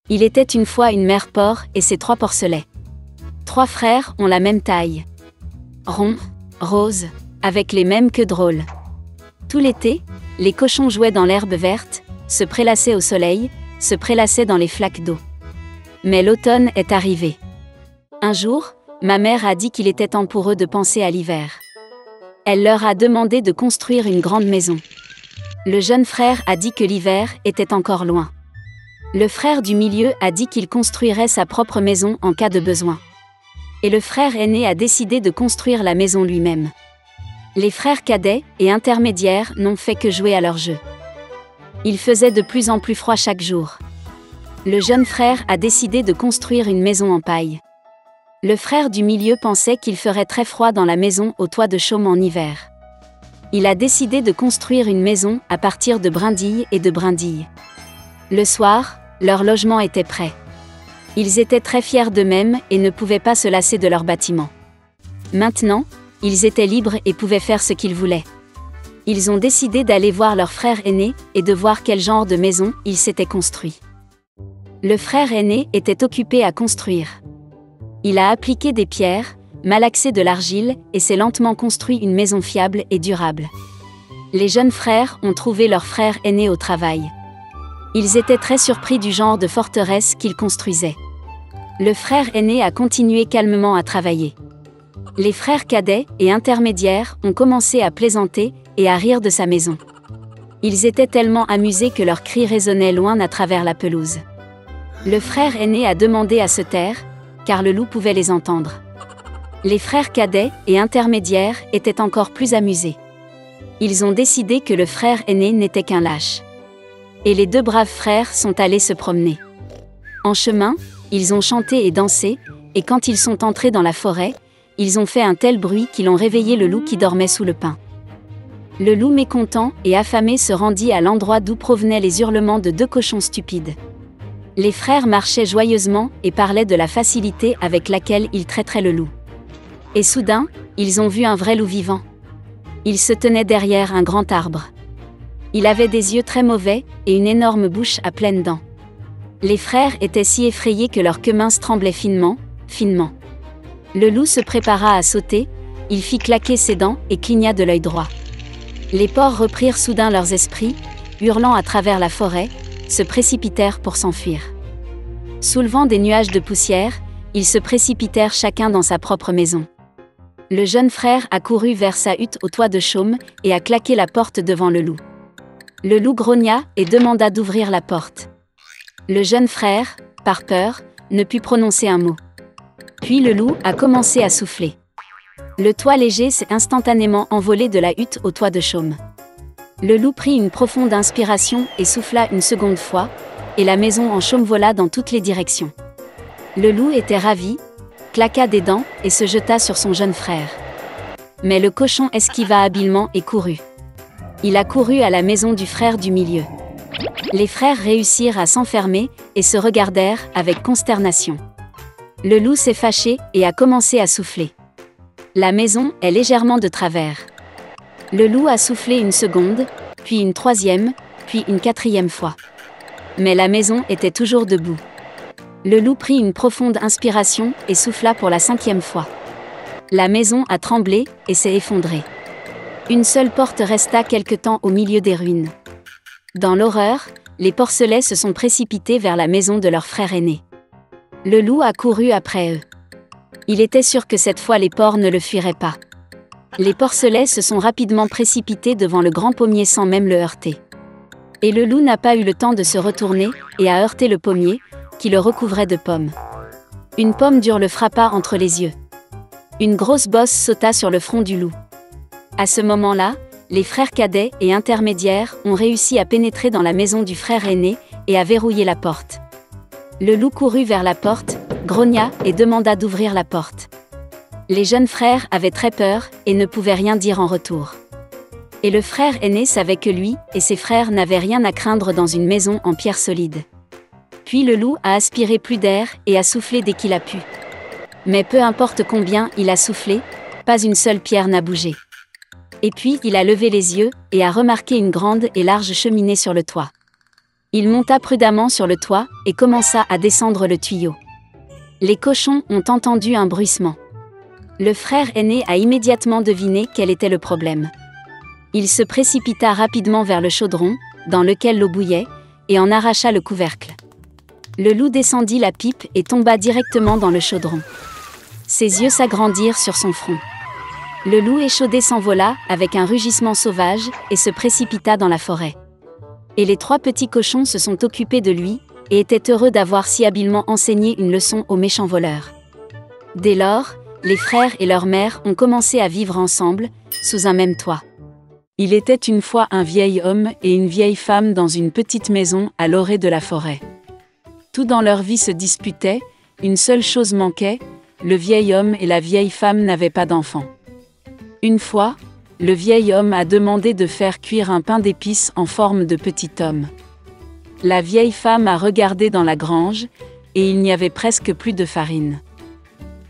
Il était une fois une mère porc et ses 3 porcelets. 3 frères ont la même taille. Ronds, roses, avec les mêmes queues drôles. Tout l'été, les cochons jouaient dans l'herbe verte, se prélassaient au soleil, se prélassaient dans les flaques d'eau. Mais l'automne est arrivé. Un jour, ma mère a dit qu'il était temps pour eux de penser à l'hiver. Elle leur a demandé de construire une grande maison. Le jeune frère a dit que l'hiver était encore loin. Le frère du milieu a dit qu'il construirait sa propre maison en cas de besoin. Et le frère aîné a décidé de construire la maison lui-même. Les frères cadets et intermédiaires n'ont fait que jouer à leur jeu. Il faisait de plus en plus froid chaque jour. Le jeune frère a décidé de construire une maison en paille. Le frère du milieu pensait qu'il ferait très froid dans la maison au toit de chaume en hiver. Il a décidé de construire une maison à partir de brindilles et de brindilles. Le soir, leur logement était prêt. Ils étaient très fiers d'eux-mêmes et ne pouvaient pas se lasser de leur bâtiment. Maintenant, ils étaient libres et pouvaient faire ce qu'ils voulaient. Ils ont décidé d'aller voir leur frère aîné et de voir quel genre de maison il s'était construit. Le frère aîné était occupé à construire. Il a appliqué des pierres, malaxé de l'argile et s'est lentement construit une maison fiable et durable. Les jeunes frères ont trouvé leur frère aîné au travail. Ils étaient très surpris du genre de forteresse qu'il construisait. Le frère aîné a continué calmement à travailler. Les frères cadets et intermédiaires ont commencé à plaisanter et à rire de sa maison. Ils étaient tellement amusés que leurs cris résonnaient loin à travers la pelouse. Le frère aîné a demandé à se taire, car le loup pouvait les entendre. Les frères cadets et intermédiaires étaient encore plus amusés. Ils ont décidé que le frère aîné n'était qu'un lâche. Et les 2 braves frères sont allés se promener. En chemin, ils ont chanté et dansé, et quand ils sont entrés dans la forêt, ils ont fait un tel bruit qu'ils ont réveillé le loup qui dormait sous le pin. Le loup mécontent et affamé se rendit à l'endroit d'où provenaient les hurlements de 2 cochons stupides. Les frères marchaient joyeusement et parlaient de la facilité avec laquelle ils traiteraient le loup. Et soudain, ils ont vu un vrai loup vivant. Il se tenait derrière un grand arbre. Il avait des yeux très mauvais et une énorme bouche à pleines dents. Les frères étaient si effrayés que leurs queues minces tremblaient finement, finement. Le loup se prépara à sauter, il fit claquer ses dents et cligna de l'œil droit. Les porcs reprirent soudain leurs esprits, hurlant à travers la forêt, se précipitèrent pour s'enfuir. Soulevant des nuages de poussière, ils se précipitèrent chacun dans sa propre maison. Le jeune frère a couru vers sa hutte au toit de chaume et a claqué la porte devant le loup. Le loup grogna et demanda d'ouvrir la porte. Le jeune frère, par peur, ne put prononcer un mot. Puis le loup a commencé à souffler. Le toit léger s'est instantanément envolé de la hutte au toit de chaume. Le loup prit une profonde inspiration et souffla une seconde fois, et la maison en chaume vola dans toutes les directions. Le loup était ravi, claqua des dents et se jeta sur son jeune frère. Mais le cochon esquiva habilement et courut. Il a couru à la maison du frère du milieu. Les frères réussirent à s'enfermer et se regardèrent avec consternation. Le loup s'est fâché et a commencé à souffler. La maison est légèrement de travers. Le loup a soufflé une seconde, puis une 3e, puis une 4e fois. Mais la maison était toujours debout. Le loup prit une profonde inspiration et souffla pour la 5e fois. La maison a tremblé et s'est effondrée. Une seule porte resta quelque temps au milieu des ruines. Dans l'horreur, les porcelets se sont précipités vers la maison de leur frère aîné. Le loup a couru après eux. Il était sûr que cette fois les porcs ne le fuiraient pas. Les porcelets se sont rapidement précipités devant le grand pommier sans même le heurter. Et le loup n'a pas eu le temps de se retourner et a heurté le pommier, qui le recouvrait de pommes. Une pomme dure le frappa entre les yeux. Une grosse bosse sauta sur le front du loup. À ce moment-là, les frères cadets et intermédiaires ont réussi à pénétrer dans la maison du frère aîné et à verrouiller la porte. Le loup courut vers la porte, grogna et demanda d'ouvrir la porte. Les jeunes frères avaient très peur et ne pouvaient rien dire en retour. Et le frère aîné savait que lui et ses frères n'avaient rien à craindre dans une maison en pierre solide. Puis le loup a aspiré plus d'air et a soufflé dès qu'il a pu. Mais peu importe combien il a soufflé, pas une seule pierre n'a bougé. Et puis il a levé les yeux et a remarqué une grande et large cheminée sur le toit. Il monta prudemment sur le toit et commença à descendre le tuyau. Les cochons ont entendu un bruissement. Le frère aîné a immédiatement deviné quel était le problème. Il se précipita rapidement vers le chaudron, dans lequel l'eau bouillait, et en arracha le couvercle. Le loup descendit la pipe et tomba directement dans le chaudron. Ses yeux s'agrandirent sur son front. Le loup échaudé s'envola avec un rugissement sauvage et se précipita dans la forêt. Et les 3 petits cochons se sont occupés de lui et étaient heureux d'avoir si habilement enseigné une leçon aux méchants voleurs. Dès lors, les frères et leur mère ont commencé à vivre ensemble, sous un même toit. Il était une fois un vieil homme et une vieille femme dans une petite maison à l'orée de la forêt. Tout dans leur vie se disputait, une seule chose manquait, le vieil homme et la vieille femme n'avaient pas d'enfants. Une fois, le vieil homme a demandé de faire cuire un pain d'épices en forme de petit homme. La vieille femme a regardé dans la grange, et il n'y avait presque plus de farine.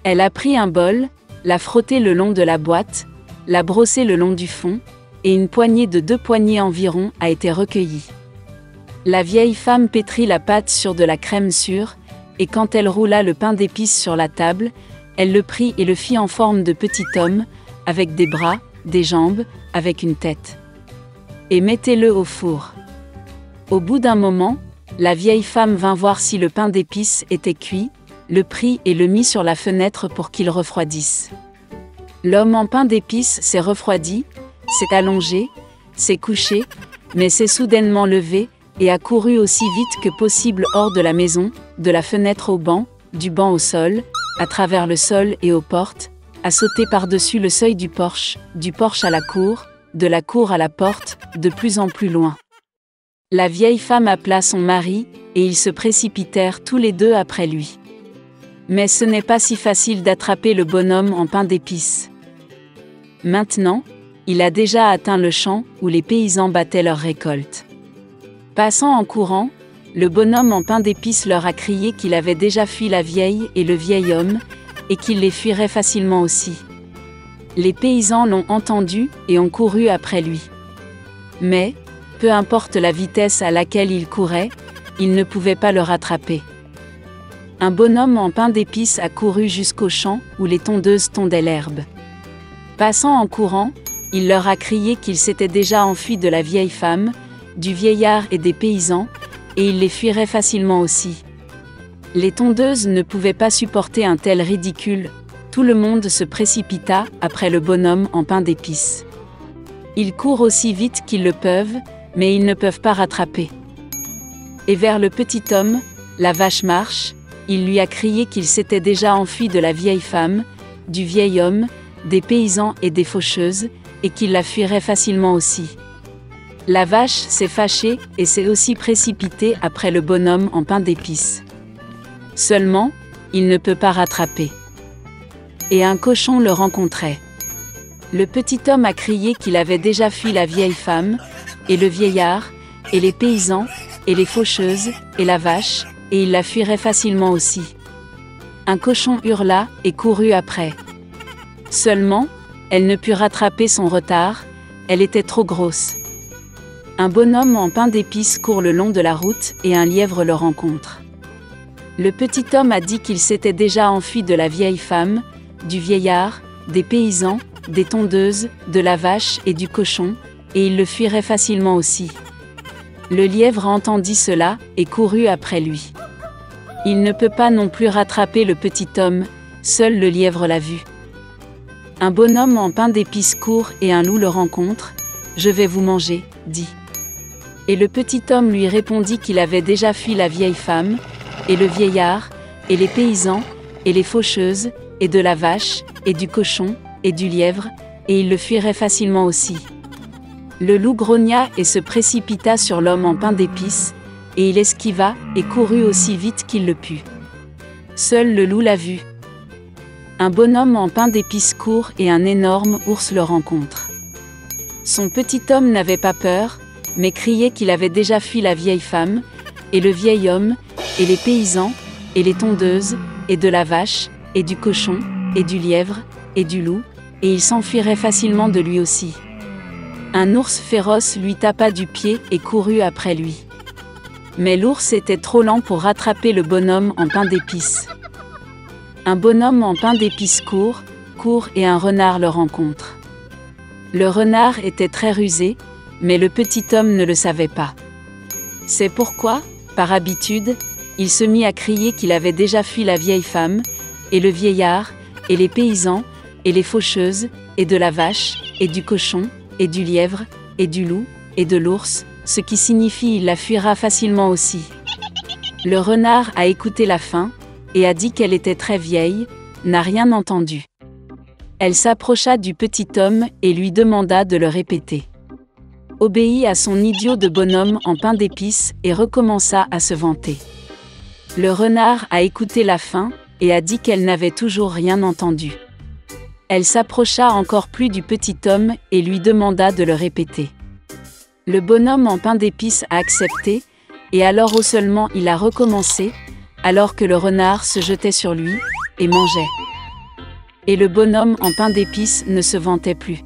Elle a pris un bol, l'a frotté le long de la boîte, l'a brossé le long du fond, et une poignée de 2 poignées environ a été recueillie. La vieille femme pétrit la pâte sur de la crème sûre, et quand elle roula le pain d'épices sur la table, elle le prit et le fit en forme de petit homme, avec des bras, des jambes, avec une tête. Et mettez-le au four. Au bout d'un moment, la vieille femme vint voir si le pain d'épices était cuit, le prit et le mit sur la fenêtre pour qu'il refroidisse. L'homme en pain d'épices s'est refroidi, s'est allongé, s'est couché, mais s'est soudainement levé, et a couru aussi vite que possible hors de la maison, de la fenêtre au banc, du banc au sol, à travers le sol et aux portes, a sauté par-dessus le seuil du porche à la cour, de la cour à la porte, de plus en plus loin. La vieille femme appela son mari, et ils se précipitèrent tous les 2 après lui. Mais ce n'est pas si facile d'attraper le bonhomme en pain d'épices. Maintenant, il a déjà atteint le champ où les paysans battaient leur récolte. Passant en courant, le bonhomme en pain d'épices leur a crié qu'il avait déjà fui la vieille et le vieil homme, et qu'il les fuirait facilement aussi. Les paysans l'ont entendu et ont couru après lui. Mais, peu importe la vitesse à laquelle il courait, ils ne pouvaient pas le rattraper. Un bonhomme en pain d'épices a couru jusqu'au champ où les tondeuses tondaient l'herbe. Passant en courant, il leur a crié qu'il s'était déjà enfui de la vieille femme, du vieillard et des paysans, et il les fuirait facilement aussi. Les tondeuses ne pouvaient pas supporter un tel ridicule, tout le monde se précipita après le bonhomme en pain d'épices. Ils courent aussi vite qu'ils le peuvent, mais ils ne peuvent pas rattraper. Et vers le petit homme, la vache marche, il lui a crié qu'il s'était déjà enfui de la vieille femme, du vieil homme, des paysans et des faucheuses, et qu'il la fuirait facilement aussi. La vache s'est fâchée et s'est aussi précipitée après le bonhomme en pain d'épices. Seulement, il ne peut pas rattraper. Et un cochon le rencontrait. Le petit homme a crié qu'il avait déjà fui la vieille femme, et le vieillard, et les paysans, et les faucheuses, et la vache, et il la fuirait facilement aussi. Un cochon hurla et courut après. Seulement, elle ne put rattraper son retard, elle était trop grosse. Un bonhomme en pain d'épices court le long de la route et un lièvre le rencontre. Le petit homme a dit qu'il s'était déjà enfui de la vieille femme, du vieillard, des paysans, des tondeuses, de la vache et du cochon, et il le fuirait facilement aussi. Le lièvre entendit cela et courut après lui. Il ne peut pas non plus rattraper le petit homme, seul le lièvre l'a vu. Un bonhomme en pain d'épices court et un loup le rencontre. « Je vais vous manger, dit. » Et le petit homme lui répondit qu'il avait déjà fui la vieille femme, et le vieillard, et les paysans, et les faucheuses, et de la vache, et du cochon, et du lièvre, et il le fuirait facilement aussi. Le loup grogna et se précipita sur l'homme en pain d'épices, et il esquiva et courut aussi vite qu'il le put. Seul le loup l'a vu. Un bonhomme en pain d'épices court et un énorme ours le rencontre. Son petit homme n'avait pas peur, mais criait qu'il avait déjà fui la vieille femme, et le vieil homme, et les paysans, et les tondeuses, et de la vache, et du cochon, et du lièvre, et du loup, et il s'enfuirait facilement de lui aussi. Un ours féroce lui tapa du pied et courut après lui. Mais l'ours était trop lent pour rattraper le bonhomme en pain d'épices. Un bonhomme en pain d'épices court et un renard le rencontre. Le renard était très rusé, mais le petit homme ne le savait pas. C'est pourquoi, par habitude, il se mit à crier qu'il avait déjà fui la vieille femme, et le vieillard, et les paysans, et les faucheuses, et de la vache, et du cochon, et du lièvre, et du loup, et de l'ours, ce qui signifie il la fuira facilement aussi. Le renard a écouté la fin, et a dit qu'elle était très vieille, n'a rien entendu. Elle s'approcha du petit homme et lui demanda de le répéter. Obéit à son idiot de bonhomme en pain d'épices et recommença à se vanter. Le renard a écouté la fin et a dit qu'elle n'avait toujours rien entendu. Elle s'approcha encore plus du petit homme et lui demanda de le répéter. Le bonhomme en pain d'épices a accepté, et alors seulement il a recommencé, alors que le renard se jetait sur lui et mangeait. Et le bonhomme en pain d'épices ne se vantait plus.